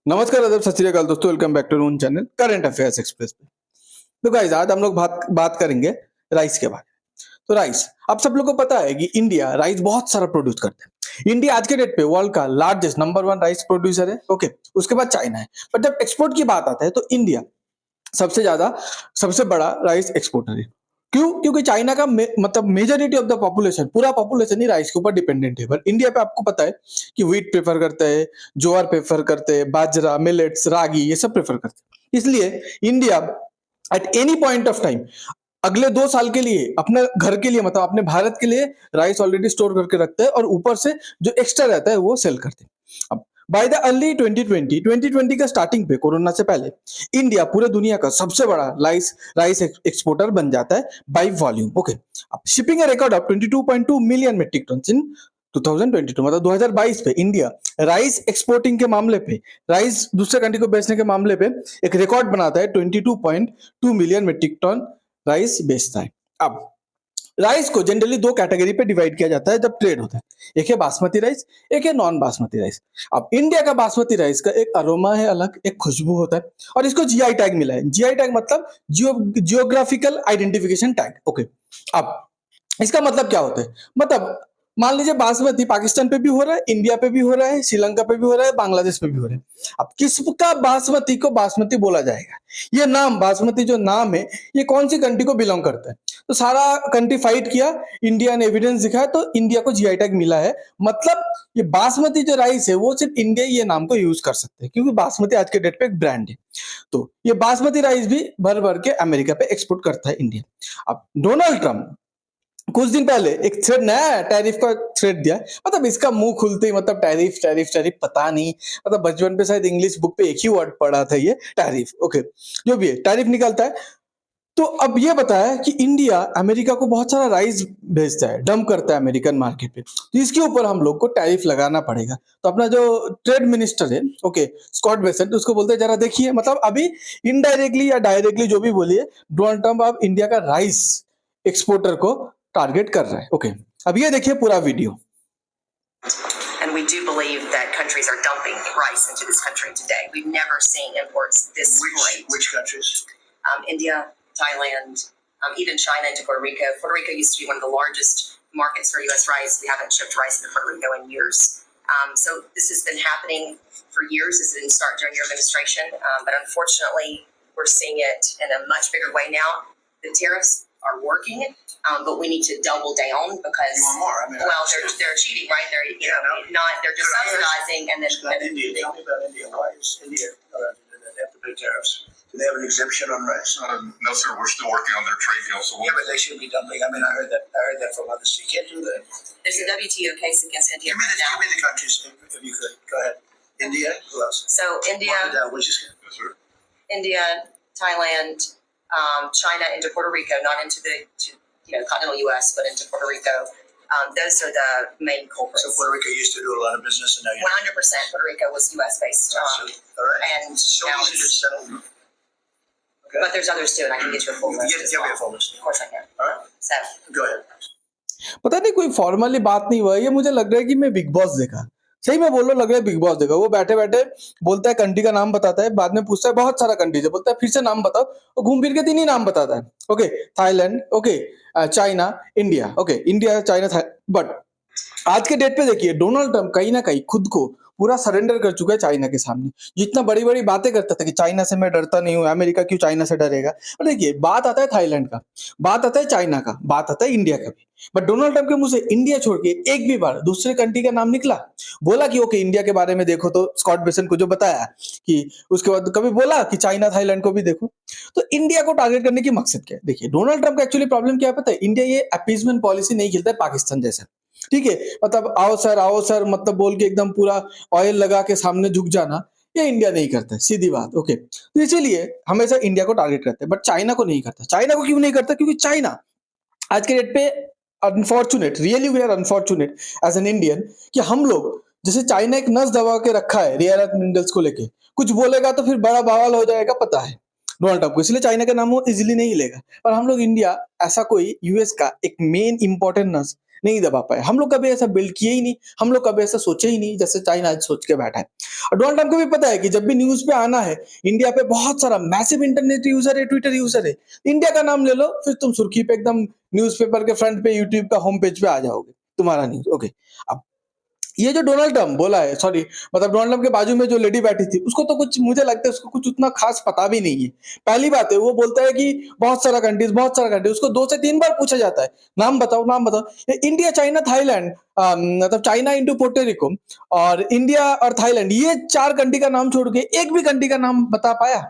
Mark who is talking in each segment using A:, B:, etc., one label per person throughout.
A: नमस्कार, आदाब, सत श्री अकाल दोस्तों। Welcome back to noon channel current affairs express पे। तो गाइस, आज हम लोग बात करेंगे राइस के बारे में। तो राइस, आप सब लोग को पता है कि इंडिया राइस बहुत सारा प्रोड्यूस करता है। इंडिया आज के डेट पे वर्ल्ड का लार्जेस्ट नंबर 1 राइस प्रोड्यूसर है। ओके, उसके बाद चाइना है। पर जब एक्सपोर्ट की बात आता है तो इंडिया सबसे बड़ा राइस एक्सपोर्टर है। क्यों? क्योंकि चाइना का मतलब मेजॉरिटी ऑफ द पॉपुलेशन, पूरा पॉपुलेशन ही राइस के ऊपर डिपेंडेंट है। पर इंडिया पे आपको पता है कि व्हीट प्रेफर करते हैं, ज्वार प्रेफर करते हैं, बाजरा, मिलेट्स, रागी, ये सब प्रेफर करते हैं। इसलिए India at any point of time अगले 2 साल के लिए अपने घर के लिए, मतलब अपने भारत के लिए राइस ऑलरेडी स्टोर करके रखते हैं और ऊपर से जो एक्स्ट्रा रहता है वो सेल करते हैं। अब बाय द अर्ली 2020 का स्टार्टिंग पे, कोरोना से पहले, इंडिया पूरे दुनिया का सबसे बड़ा राइस एक्सपोर्टर बन जाता है बाय वॉल्यूम। ओके, अब shipping a record of 22.2 million metric tonne in 2022, मतलब 2022 पे इंडिया राइस एक्सपोर्टिंग के मामले पे, राइस दूसरे कंट्री को बेचने के मामले पे एक रिकॉर्ड बनाता है। 22.2 मिलियन मेट्रिक टन राइस बेचता है। अब राइस को जनरली 2 कैटेगरी पे डिवाइड किया जाता है जब ट्रेड होता है। एक है बासमती राइस, एक है नॉन बासमती राइस। अब इंडिया का बासमती राइस का एक अरोमा है अलग, एक खुशबू होता है और इसको जीआई टैग मिला है। जीआई टैग मतलब जियोग्राफिकल आइडेंटिफिकेशन टैग। ओके, अब इसका मतलब क्या होता है? मतलब मान लीजिए बासमती पाकिस्तान पे भी हो रहा है, इंडिया पे भी हो रहा है, श्रीलंका पे भी हो रहा है, बांग्लादेश पे भी हो रहा है। अब किसका बासमती को बासमती बोला जाएगा? ये नाम बासमती जो नाम है, ये कौन सी कंट्री को बिलोंग करता है? तो सारा कंट्री फाइट किया, इंडिया ने एविडेंस दिखाया, तो इंडिया को जीआई टैग मिला है। मतलब ये बासमती जो राइस है वो सिर्फ इंडिया ये नाम को यूज कर सकते हैं, क्योंकि बासमती आज के डेट पे एक ब्रांड है। तो ये बासमती राइस भी भर भर के अमेरिका पे एक्सपोर्ट करता है इंडिया। अब डोनाल्ड ट्रंप कुछ दिन पहले एक थ्रेड, नया टैरिफ का थ्रेड दिया। मतलब इसका मुंह खुलते ही मतलब टैरिफ टैरिफ टैरिफ, पता नहीं, मतलब बचपन पे शायद इंग्लिश बुक पे एक ही वर्ड पढ़ा था, ये टैरिफ। ओके, जो भी है टैरिफ निकलता है। तो अब ये बताया कि इंडिया अमेरिका को बहुत सारा राइस भेजता है, डंप करता है अमेरिकन मार्केट पे, तो इसके ऊपर हम लोग को टैरिफ लगाना पड़ेगा। तो अपना जो ट्रेड मिनिस्टर है, ओके, स्कॉट बेसेंट, उसको बोलते हैं जरा देखिए, मतलब अभी इनडायरेक्टली या डायरेक्टली जो भी बोलिए, डोनाल्ड ट्रंप अब इंडिया का राइस एक्सपोर्टर को टारगेट कर रहा है। ओके, अब ये देखिए पूरा video.
B: And we do believe that countries are dumping rice into this country today. We've never seen imports this great.
C: Which countries?
B: India, Thailand, even China into Puerto Rico. Puerto Rico used to be one of the largest markets for U.S. rice. We haven't shipped rice into Puerto Rico in years. So this has been happening for years. This didn't start during your administration, but unfortunately, we're seeing it in a much bigger way now. The tariffs are working, but we need to double down because,
C: You want more? I mean,
B: they're cheating, right? They're they're just subsidizing and then
C: India. Tell me about India. Why is India? They have to pay tariffs. Do they have an exemption on rice?
D: No, sir. We're still working on their trade deal. So
C: Yeah, but they shouldn't be dumping. I mean, I heard that from others. You can't do that.
B: there's a WTO case against India
C: Give me
B: right now.
C: the countries if you could. Go ahead. India. Who else?
B: So India,
C: Mark it down, which is
D: yes, sir.
B: India, Thailand, China into Puerto Rico, not into the continental U.S., but into Puerto Rico. Those are the main culprits.
C: so Puerto Rico used to do a lot of business, and now you
B: 100% Puerto Rico was U.S. based,
C: all right.
B: and
C: So
B: now
C: easy to
B: it's,
C: settle. Okay.
B: but there's others too, and I can get you a full list. as
C: Give me a
B: well.
C: full list.
B: Of course I can.
C: All right.
B: So
C: Go ahead.
A: पता नहीं कोई formally बात नहीं हुआ, ये मुझे लग रहा है कि मैं बिग बॉस देखा। सही में बोल रहा हूं, लग रहा है बिग बॉस देखा। वो बैठे बैठे बोलता है, कंट्री का नाम बताता है, बाद में पूछता है बहुत सारा कंट्री से, बोलता है फिर से नाम बताओ, और घूम फिर के 3 ही नाम बताता है। Okay, Thailand, okay, China, India. Okay, India, China, but आज के डेट पे देखिए डोनाल्ड ट्रंप कहीं ना कहीं खुद को पूरा सरेंडर कर चुका है चाइना के सामने। जितना बड़ी बड़ी बातें करता था कि चाइना से मैं डरता नहीं हूं, अमेरिका क्यों चाइना से डरेगा। और देखिए, बात आता है थाईलैंड का, बात आता है चाइना का, बात आता है इंडिया का भी, बट डोनाल्ड ट्रंप के मुंह से इंडिया छोड़ के एक भी बार दूसरे कंट्री का नाम निकला? बोला कि ओके इंडिया के बारे में देखो, तो स्कॉट बेसेंट को जो बताया कि उसके बाद कभी बोला कि चाइना थाईलैंड को भी देखो? तो इंडिया को टारगेट करने की मकसद क्या है? देखिए, डोनाल्ड ट्रंप का एक्चुअली प्रॉब्लम क्या है पता है? इंडिया ये अपीजमेंट पॉलिसी नहीं खेलता है पाकिस्तान जैसा। ठीक है, मतलब आओ सर मतलब बोल के एकदम पूरा ऑयल लगा के सामने झुक जाना, ये इंडिया नहीं करता है, सीधी बात। ओके, तो इसीलिए हमेशा इंडिया को टारगेट करते हैं, बट चाइना को नहीं करता। चाइना को क्यों नहीं करता? क्योंकि चाइना आज के डेट पे unfortunate, really we are unfortunate as an Indian, कि हम लोग जैसे चाइना एक नस दबा के रखा है रेयर अर्थ मिनरल्स को लेके, कुछ बोलेगा तो फिर बड़ा बवाल हो जाएगा, पता है डोनाल्ड ट्रंप को, इसलिए चाइना का नाम वो इजीली नहीं लेगा। पर हम लोग इंडिया ऐसा कोई यूएस का एक मेन इंपॉर्टेंट नस नहीं दबा पाए। हम लोग कभी ऐसा बिल्ड किए ही नहीं, हम लोग कभी ऐसा सोचे ही नहीं जैसे चाइना आज सोच के बैठा है। और डोनाल्ड ट्रम्प को भी पता है कि जब भी न्यूज पे आना है, इंडिया पे बहुत सारा मैसिव इंटरनेट यूजर है, ट्विटर यूजर है, इंडिया का नाम ले लो, फिर तुम सुर्खी पे एकदम न्यूज़पेपर के फ्रंट पे, यूट्यूब का होम पेज पे आ जाओगे, तुम्हारा न्यूज। ओके, अब ये जो डोनाल्ड ट्रम्प बोला है, सॉरी मतलब डोनाल्ड ट्रम्प के बाजू में जो लेडी बैठी थी, उसको तो कुछ, मुझे लगता है उसको कुछ उतना खास पता भी नहीं है। पहली बात है, वो बोलता है कि बहुत सारा कंट्रीज, उसको 2 से 3 बार पूछा जाता है, नाम बताओ, नाम बताओ। ये इंडिया, चाइना, थाईलैंड, मतलब चाइना इंटू पोर्टोरिको और इंडिया और थाईलैंड, ये 4 कंट्री का नाम छोड़ के एक भी कंट्री का नाम बता पाया?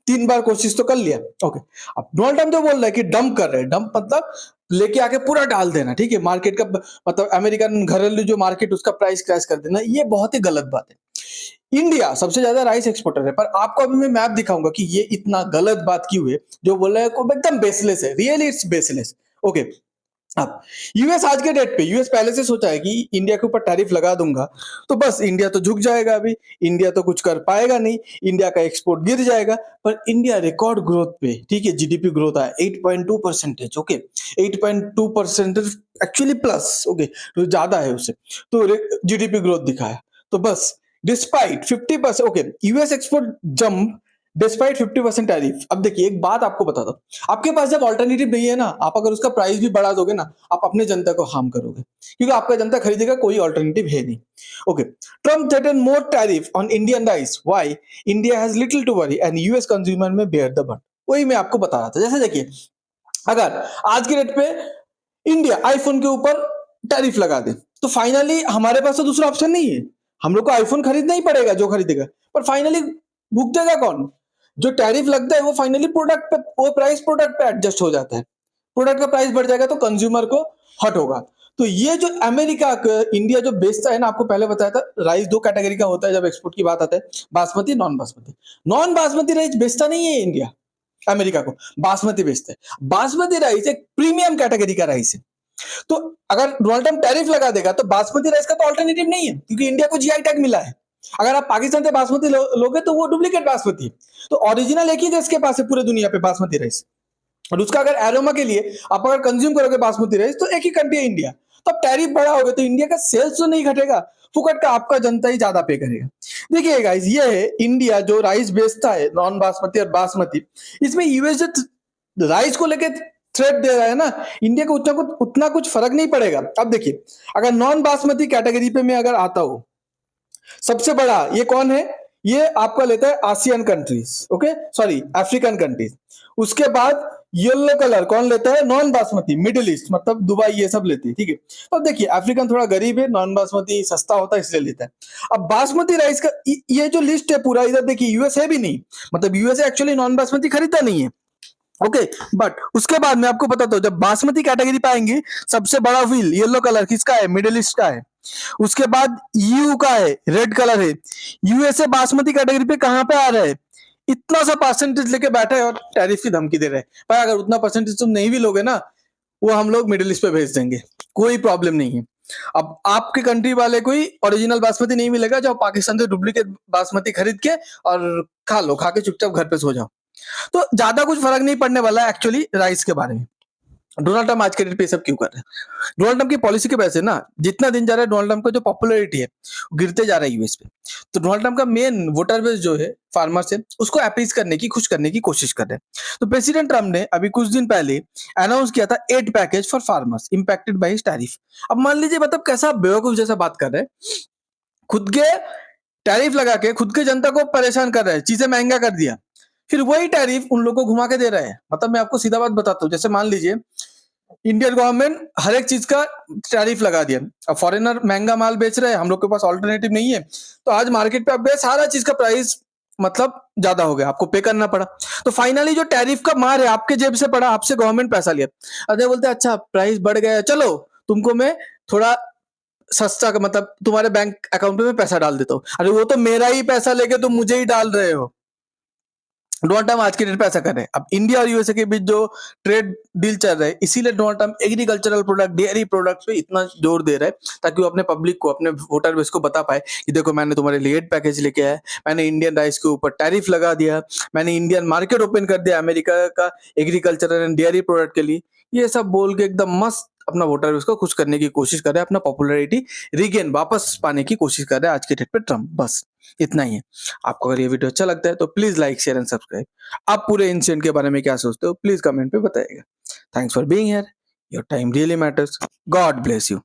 A: 3 बार कोशिश तो कर लिया। ओके, अब डोनाल्ड ट्रम्प जो बोल रहा है कि डंप कर रहे हैं, डंप मतलब लेके आके पूरा डाल देना, ठीक है, मार्केट का मतलब अमेरिकन घरेलू जो मार्केट, उसका प्राइस क्रैश कर देना, ये बहुत ही गलत बात है। इंडिया सबसे ज्यादा राइस एक्सपोर्टर है, पर आपको अभी मैं मैप दिखाऊंगा कि ये इतना गलत बात क्यों है, जो बोल रहा है को एकदम बेसलेस है, रियली इट्स बेसलेस। ओके, अब यूएस आज के डेट पे, यूएस पहले से सोचा है कि इंडिया के ऊपर टैरिफ लगा दूंगा तो बस इंडिया तो झुक जाएगा, अभी इंडिया तो कुछ कर पाएगा नहीं, इंडिया का एक्सपोर्ट गिर जाएगा। पर इंडिया रिकॉर्ड ग्रोथ पे, ठीक है, जीडीपी ग्रोथ आया 8.2%, ओके, 8.2% एक्चुअली प्लस, ओके, तो ज्यादा है उससे, तो जीडीपी ग्रोथ दिखाया। तो बस despite 50%, okay, US export jump despite 50% tariff. अब देखिए एक बात आपको बता दो, आपके पास जब ऑल्टरनेटिव नहीं है ना, आप अगर उसका प्राइस भी बढ़ा दोगे ना, आप अपने जनता को हार्म करोगे, क्योंकि आपका जनता खरीदेगा, कोई ऑल्टरनेटिव है नहीं। Okay, Trump threaten more tariff on Indian rice, why India has little to worry and US consumer में बेयर द बर्डन। वही मैं आपको बता रहा था। जैसे देखिए, अगर आज के डेट पे इंडिया आईफोन के ऊपर टैरिफ लगा दे, तो फाइनली हमारे पास तो दूसरा ऑप्शन नहीं है, हम लोग को आईफोन खरीदना ही पड़ेगा, जो खरीदेगा। पर फाइनली भुगतेगा कौन? जो टैरिफ लगता है वो फाइनली प्रोडक्ट पे, वो प्राइस प्रोडक्ट पे एडजस्ट हो जाता है, प्रोडक्ट का प्राइस बढ़ जाएगा तो कंज्यूमर को हट होगा। तो ये जो अमेरिका इंडिया जो बेचता है ना, आपको पहले बताया था, राइस 2 कैटेगरी का होता है जब एक्सपोर्ट की बात आता है, basmati, non basmati. Non basmati rice बेचता नहीं है इंडिया अमेरिका को, बासमती बेचता है। बासमती राइस एक प्रीमियम कैटेगरी का राइस है। तो अगर डोनाल्ड ट्रम्प टैरिफ लगा देगा तो बासमती राइस का तो ऑल्टरनेटिव नहीं है, क्योंकि इंडिया को जीआई टैग मिला है। अगर आप पाकिस्तान से बासमती लोगे तो वो डुप्लीकेट बासमती है, तो ओरिजिनल एक ही देश के पास है पूरे दुनिया पे बासमती राइस। और उसका अगर एरोमा के लिए आप अगर कंज्यूम करोगे बासमती राइस, तो एक ही कंट्री है इंडिया। तो अब टैरिफ बढ़ा होगा तो इंडिया का सेल्स तो नहीं घटेगा, फुकट का आपका जनता ही ज्यादा पे करेगा। देखिए गाइस, ये है इंडिया जो राइस बेचता है, नॉन बासमती और बासमती, इसमें यूएस जो राइस को लेके थ्रेट दे रहा है ना, इंडिया को उतना कुछ फर्क नहीं पड़ेगा। अब देखिए, अगर नॉन बासमती कैटेगरी पे मैं अगर आता हूं, सबसे बड़ा ये कौन है? ये आपका लेता है ASEAN countries, okay, sorry African countries. उसके बाद येलो कलर कौन लेता है? नॉन बासमती, मिडिल ईस्ट, मतलब दुबई, ये सब लेते हैं, ठीक है। तो देखिए अफ्रीकन थोड़ा गरीब है, नॉन बासमती सस्ता होता है इसलिए लेता है। अब बासमती राइस का ये जो लिस्ट है पूरा, इधर देखिए यूएस है भी नहीं, मतलब यूएस एक्चुअली नॉन बासमती खरीदता नहीं है, ओके। बट उसके बाद मैं आपको बताता हूं, जब बासमती कैटेगरी पे आएंगे, सबसे बड़ा व्हील येलो कलर किसका है? मिडिल ईस्ट का है। उसके बाद यू का है, रेड कलर है। यूएसए बासमती कैटेगरी पे कहां पे आ रहा है? इतना सा परसेंटेज लेके बैठा है और टैरिफ की धमकी दे रहे हैं। पर अगर उतना परसेंटेज तुम नहीं भी लोगे ना, वो हम लोग मिडिल ईस्ट पे भेज देंगे, कोई प्रॉब्लम नहीं है। अब आपके कंट्री वाले कोई ओरिजिनल बासमती नहीं मिलेगा, जाओ पाकिस्तान से डुप्लीकेट बासमती खरीद के और खा लो, खा के चुपचाप घर पे सो जाओ। तो ज्यादा कुछ फर्क नहीं पड़ने वाला है एक्चुअली राइस के बारे में। डोनाल्ड ट्रम्प आज के डेट पे सब क्यों कर रहे हैं? डोनाल्ड ट्रम्प की पॉलिसी की वजह से ना, जितना दिन जा रहा है डोनाल्ड ट्रम्प का जो पॉपुलैरिटी है गिरते जा रहा है यूएस पे। तो डोनाल्ड ट्रम्प का मेन वोटर बेस जो है, फार्मर्स है, उसको अपीज करने की, खुश करने की कोशिश कर रहे हैं। तो प्रेसिडेंट ट्रम्प ने अभी कुछ दिन पहले अनाउंस किया था aid package for farmers impacted by tariff. अब मान लीजिए, मतलब कैसा बेवकूफ जैसा बात कर रहे हैं, खुद के टैरिफ लगा के खुद के जनता को परेशान कर रहे हैं, चीजें महंगा कर दिया, फिर वही टैरिफ उन लोगों को घुमा के दे रहे हैं। मतलब मैं आपको सीधा बात बताता हूँ, जैसे मान लीजिए इंडियन गवर्नमेंट हर एक चीज का टैरिफ लगा दिया, अब फॉरेनर महंगा माल बेच रहे हैं, हम लोग के पास ऑल्टरनेटिव नहीं है, तो आज मार्केट पे अब सारा चीज का प्राइस मतलब ज्यादा हो गया, आपको पे करना पड़ा। तो फाइनली जो टैरिफ का मार है आपके जेब से पड़ा, आपसे गवर्नमेंट पैसा लिया। अरे बोलते अच्छा प्राइस बढ़ गया, चलो तुमको मैं थोड़ा सस्ता का, मतलब तुम्हारे बैंक अकाउंट में पैसा डाल देता हूँ। अरे वो तो मेरा ही पैसा लेके तुम मुझे ही डाल रहे हो। डोनाल्ड ट्रम्प आज के डेट पे ऐसा कर रहे हैं। अब इंडिया और यूएसए के बीच जो ट्रेड डील चल रहा है, इसीलिए Donald Trump agricultural product, dairy products पे इतना जोर दे रहा है, ताकि वो अपने पब्लिक को, अपने वोटर बेस को बता पाए कि देखो मैंने तुम्हारे लिए एड पैकेज लेके आया, मैंने इंडियन राइस के ऊपर टैरिफ लगा दिया, मैंने इंडियन मार्केट ओपन कर दिया अमेरिका का एग्रीकल्चरल एंड डेयरी प्रोडक्ट के लिए। ये सब बोल के एकदम मस्त अपना वोटर बेस को खुश करने की कोशिश कर रहे हैं, अपना पॉपुलैरिटी रिगेन वापस पाने की कोशिश कर रहे हैं आज के डेट पे ट्रम्प। बस इतना ही है। आपको अगर ये वीडियो अच्छा लगता है तो please like share and subscribe. आप पूरे इंसिडेंट के बारे में क्या सोचते हो प्लीज कमेंट पे बताइएगा। Thanks for being here, your time really matters, God bless you.